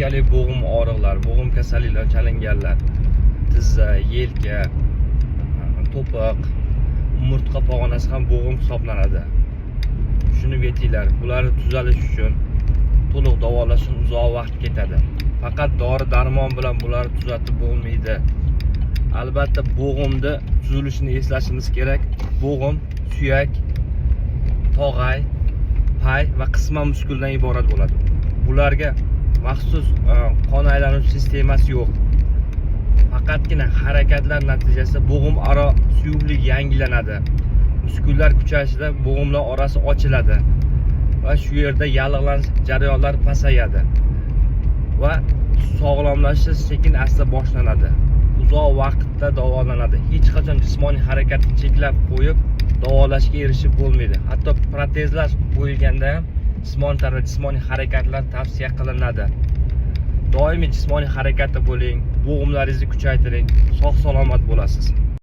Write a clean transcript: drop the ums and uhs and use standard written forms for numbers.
surunkali bo'g'im og'riqlar, bo'g'im kasalliklar chalinganlar, tizza, yelka, to'piq, umurtqa pog'onasi ham bo'g'im hisoblanadi. Tushunib yetinglar, bularni tuzalish uchun to'liq davolash uchun uzoq vaqt ketadi. Faqat dori-darmon bilan bularni tuzatib bo'lmaydi. Albatta bo'g'imni tuzilishini eslashimiz kerak. Bo'g'im suyak, tog'ay, pay va qisman muskuldan iborat bo'ladi. Bularga maxsus qon aylanish sistemasi yo'q. Faqatgina harakatlar natijasida bo'g'im aro suyuqlik yangilanadi. Muskullar kuchayishida bo'g'imlar orasi ochiladi va shu yerda yallig'lanish jarayonlari pasayadi va sog'lomlashish sekin-asta boshlanadi. Uzoq vaqtda davolanadi. Hech qachon jismoniy harakatni cheklab qo'yib davolashga erishib bo'lmaydi. Hatto protezlar qo'yilganda ham jismoniy harakatlar tavsiya qilinadi. Doimiy jismoniy harakatda bo'ling, bo'g'imlaringizni kuchaytiring, sog' salomat bo'lasiz.